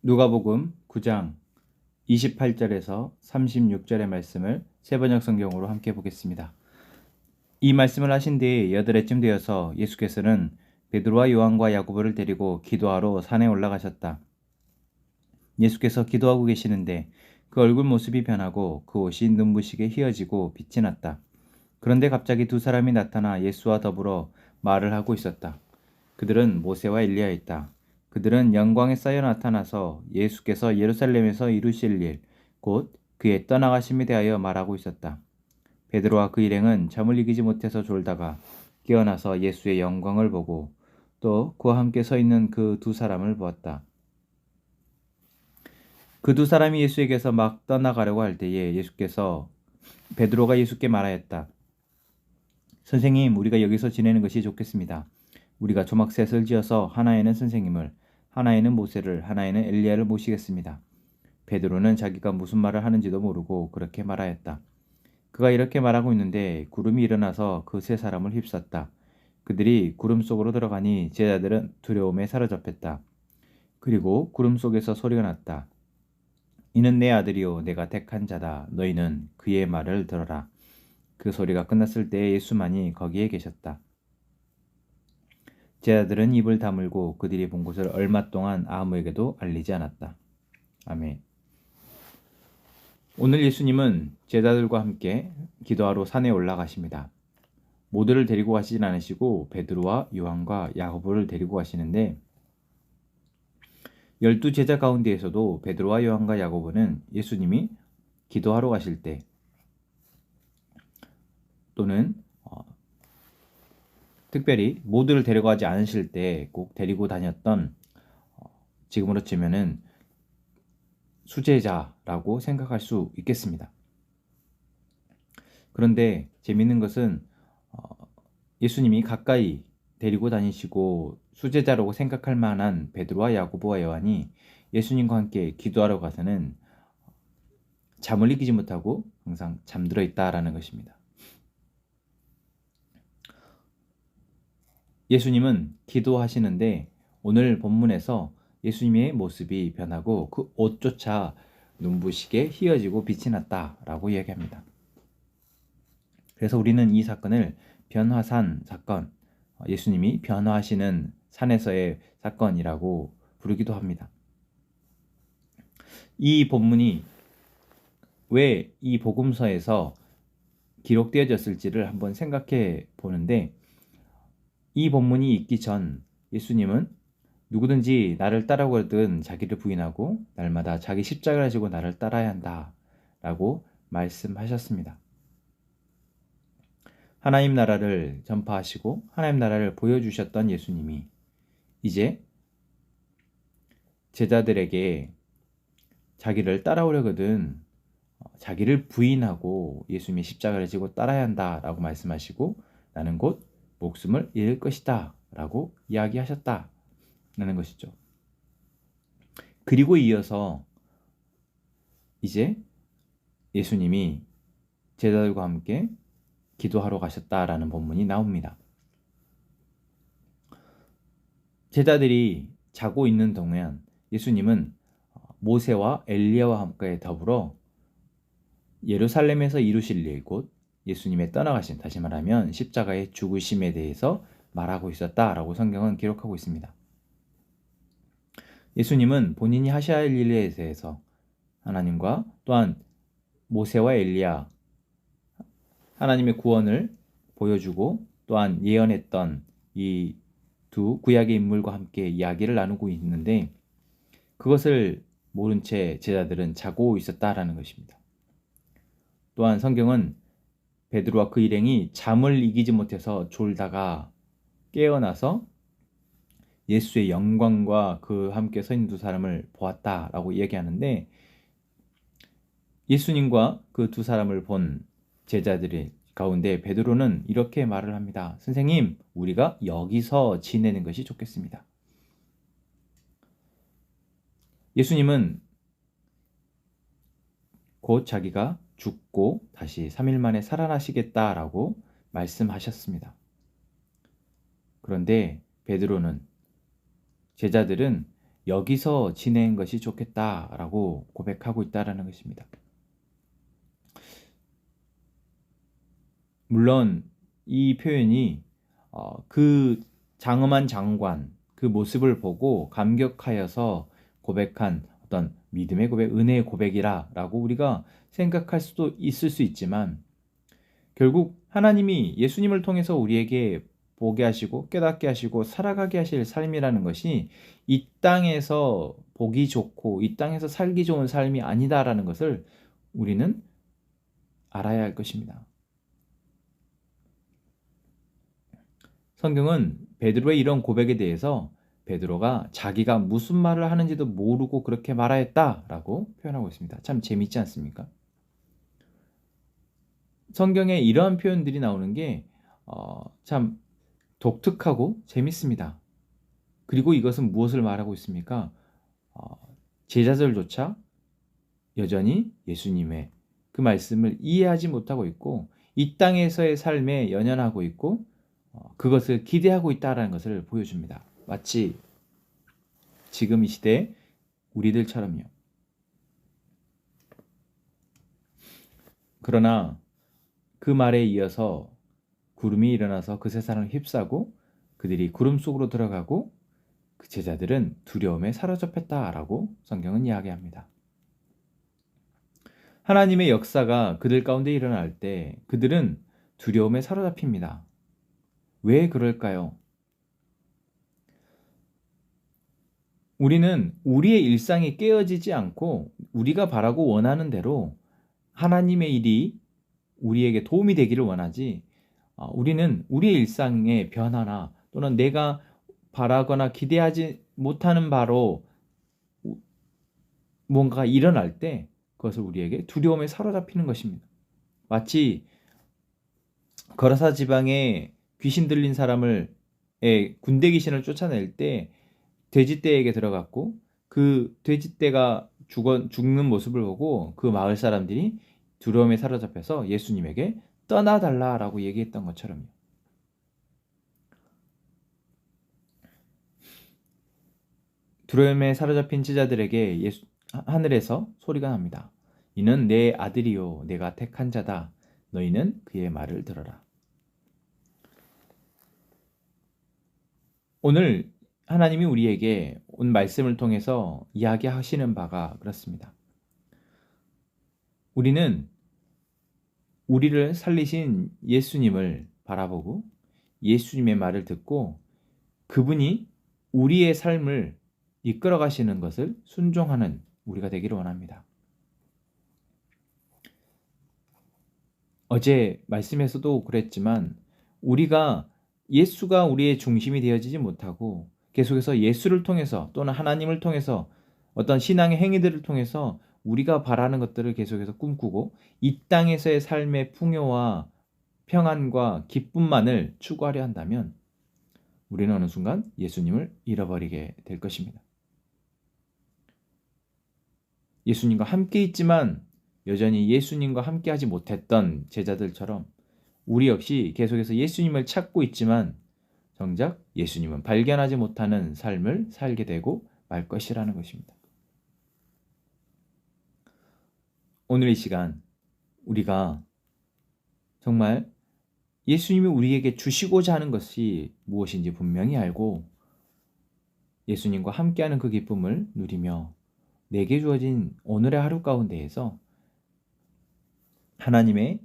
누가복음 9장 28절에서 36절의 말씀을 세번역 성경으로 함께 보겠습니다. 이 말씀을 하신 뒤 8해쯤 되어서 예수께서는 베드로와 요한과 야고보를 데리고 기도하러 산에 올라가셨다. 예수께서 기도하고 계시는데 그 얼굴 모습이 변하고 그 옷이 눈부시게 휘어지고 빛이 났다. 그런데 갑자기 두 사람이 나타나 예수와 더불어 말을 하고 있었다. 그들은 모세와 엘리야였다. 그들은 영광에 쌓여 나타나서 예수께서 예루살렘에서 이루실 일, 곧 그의 떠나가심에 대하여 말하고 있었다. 베드로와 그 일행은 잠을 이기지 못해서 졸다가 깨어나서 예수의 영광을 보고 또 그와 함께 서 있는 그 두 사람을 보았다. 그 두 사람이 예수에게서 막 떠나가려고 할 때에 베드로가 예수께 말하였다. 선생님, 우리가 여기서 지내는 것이 좋겠습니다. 우리가 조막셋을 지어서 하나에는 선생님을, 하나에는 모세를, 하나에는 엘리야를 모시겠습니다. 베드로는 자기가 무슨 말을 하는지도 모르고 그렇게 말하였다. 그가 이렇게 말하고 있는데 구름이 일어나서 그 세 사람을 휩쌌다. 그들이 구름 속으로 들어가니 제자들은 두려움에 사로잡혔다. 그리고 구름 속에서 소리가 났다. 이는 내 아들이요 내가 택한 자다. 너희는 그의 말을 들어라. 그 소리가 끝났을 때 예수만이 거기에 계셨다. 제자들은 입을 다물고 그들이 본 것을 얼마 동안 아무에게도 알리지 않았다. 아멘. 오늘 예수님은 제자들과 함께 기도하러 산에 올라가십니다. 모두를 데리고 가시진 않으시고 베드로와 요한과 야고보를 데리고 가시는데 12제자 가운데에서도 베드로와 요한과 야고보는 예수님이 기도하러 가실 때 또는 특별히 모두를 데려가지 않으실 때 꼭 데리고 다녔던 지금으로 치면은 수제자라고 생각할 수 있겠습니다. 그런데 재밌는 것은 예수님이 가까이 데리고 다니시고 수제자라고 생각할 만한 베드로와 야고보와 요한이 예수님과 함께 기도하러 가서는 잠을 이기지 못하고 항상 잠들어 있다라는 것입니다. 예수님은 기도하시는데 오늘 본문에서 예수님의 모습이 변하고 그 옷조차 눈부시게 휘어지고 빛이 났다라고 이야기합니다. 그래서 우리는 이 사건을 변화산 사건, 예수님이 변화하시는 산에서의 사건이라고 부르기도 합니다. 이 본문이 왜 이 복음서에서 기록되어졌을지를 한번 생각해 보는데 이 본문이 있기 전 예수님은 누구든지 나를 따라오거든 자기를 부인하고 날마다 자기 십자가를 지고 나를 따라야 한다 라고 말씀하셨습니다. 하나님 나라를 전파하시고 하나님 나라를 보여주셨던 예수님이 이제 제자들에게 자기를 따라오려거든 자기를 부인하고 예수님의 십자가를 지고 따라야 한다 라고 말씀하시고 나는 곧 목숨을 잃을 것이다 라고 이야기하셨다 라는 것이죠. 그리고 이어서 이제 예수님이 제자들과 함께 기도하러 가셨다라는 본문이 나옵니다. 제자들이 자고 있는 동안 예수님은 모세와 엘리야와 함께 더불어 예루살렘에서 이루실 일, 곧 예수님의 떠나가심, 다시 말하면 십자가의 죽으심에 대해서 말하고 있었다라고 성경은 기록하고 있습니다. 예수님은 본인이 하셔야 할 일에 대해서 하나님과 또한 모세와 엘리야, 하나님의 구원을 보여주고 또한 예언했던 이 두 구약의 인물과 함께 이야기를 나누고 있는데 그것을 모른 채 제자들은 자고 있었다라는 것입니다. 또한 성경은 베드로와 그 일행이 잠을 이기지 못해서 졸다가 깨어나서 예수의 영광과 그 함께 서 있는 두 사람을 보았다라고 이야기하는데 예수님과 그 두 사람을 본 제자들의 가운데 베드로는 이렇게 말을 합니다. 선생님, 우리가 여기서 지내는 것이 좋겠습니다. 예수님은 곧 자기가 죽고 다시 3일 만에 살아나시겠다라고 말씀하셨습니다. 그런데 제자들은 여기서 지내는 것이 좋겠다라고 고백하고 있다라는 것입니다. 물론 이 표현이 그 장엄한 장관 그 모습을 보고 감격하여서 고백한 어떤 믿음의 고백, 은혜의 고백이라고 우리가 생각할 수도 있을 수 있지만 결국 하나님이 예수님을 통해서 우리에게 보게 하시고 깨닫게 하시고 살아가게 하실 삶이라는 것이 이 땅에서 보기 좋고 이 땅에서 살기 좋은 삶이 아니다라는 것을 우리는 알아야 할 것입니다. 성경은 베드로의 이런 고백에 대해서 베드로가 자기가 무슨 말을 하는지도 모르고 그렇게 말하였다라고 표현하고 있습니다. 참 재밌지 않습니까? 성경에 이러한 표현들이 나오는 게 참 독특하고 재밌습니다. 그리고 이것은 무엇을 말하고 있습니까? 제자들조차 여전히 예수님의 그 말씀을 이해하지 못하고 있고 이 땅에서의 삶에 연연하고 있고 그것을 기대하고 있다는 것을 보여줍니다. 마치 지금 이 시대 우리들처럼요. 그러나 그 말에 이어서 구름이 일어나서 그 세상을 휩싸고 그들이 구름 속으로 들어가고 그 제자들은 두려움에 사로잡혔다라고 성경은 이야기합니다. 하나님의 역사가 그들 가운데 일어날 때 그들은 두려움에 사로잡힙니다. 왜 그럴까요? 우리는 우리의 일상이 깨어지지 않고 우리가 바라고 원하는 대로 하나님의 일이 우리에게 도움이 되기를 원하지 우리는 우리의 일상의 변화나 또는 내가 바라거나 기대하지 못하는 바로 뭔가가 일어날 때 그것을 우리에게 두려움에 사로잡히는 것입니다. 마치 거라사 지방에 귀신 들린 사람을 군대 귀신을 쫓아낼 때 돼지떼에게 들어갔고 그 돼지떼가 죽는 모습을 보고 그 마을 사람들이 두려움에 사로잡혀서 예수님에게 떠나달라라고 얘기했던 것처럼요. 두려움에 사로잡힌 제자들에게 하늘에서 소리가 납니다. 이는 내 아들이요 내가 택한 자다. 너희는 그의 말을 들어라. 오늘 하나님이 우리에게 온 말씀을 통해서 이야기하시는 바가 그렇습니다. 우리는 우리를 살리신 예수님을 바라보고 예수님의 말을 듣고 그분이 우리의 삶을 이끌어 가시는 것을 순종하는 우리가 되기를 원합니다. 어제 말씀에서도 그랬지만 우리가 예수가 우리의 중심이 되어지지 못하고 계속해서 예수를 통해서 또는 하나님을 통해서 어떤 신앙의 행위들을 통해서 우리가 바라는 것들을 계속해서 꿈꾸고 이 땅에서의 삶의 풍요와 평안과 기쁨만을 추구하려 한다면 우리는 어느 순간 예수님을 잃어버리게 될 것입니다. 예수님과 함께 있지만 여전히 예수님과 함께하지 못했던 제자들처럼 우리 역시 계속해서 예수님을 찾고 있지만 정작 예수님은 발견하지 못하는 삶을 살게 되고 말 것이라는 것입니다. 오늘 이 시간 우리가 정말 예수님이 우리에게 주시고자 하는 것이 무엇인지 분명히 알고 예수님과 함께하는 그 기쁨을 누리며 내게 주어진 오늘의 하루 가운데에서 하나님의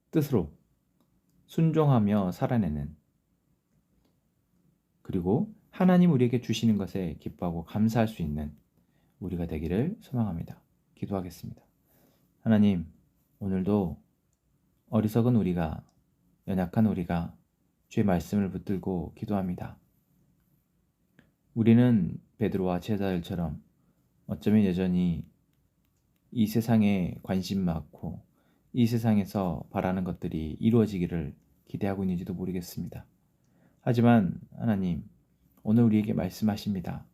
뜻으로 순종하며 살아내는 그리고 하나님 우리에게 주시는 것에 기뻐하고 감사할 수 있는 우리가 되기를 소망합니다. 기도하겠습니다. 하나님, 오늘도 어리석은 우리가 연약한 우리가 주의 말씀을 붙들고 기도합니다. 우리는 베드로와 제자들처럼 어쩌면 여전히 이 세상에 관심 많고 이 세상에서 바라는 것들이 이루어지기를 기대하고 있는지도 모르겠습니다. 하지만 하나님, 오늘 우리에게 말씀하십니다.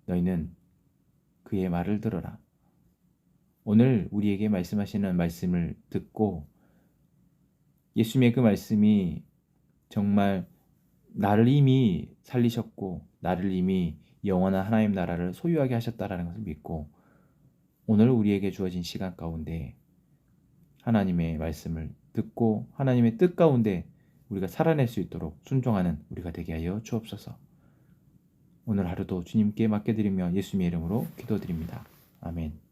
너희는 그의 말을 들어라. 오늘 우리에게 말씀하시는 말씀을 듣고 예수님의 그 말씀이 정말 나를 이미 살리셨고 나를 이미 영원한 하나님 나라를 소유하게 하셨다라는 것을 믿고 오늘 우리에게 주어진 시간 가운데 하나님의 말씀을 듣고 하나님의 뜻 가운데 우리가 살아낼 수 있도록 순종하는 우리가 되게 하여 주옵소서. 오늘 하루도 주님께 맡겨드리며 예수님의 이름으로 기도드립니다. 아멘.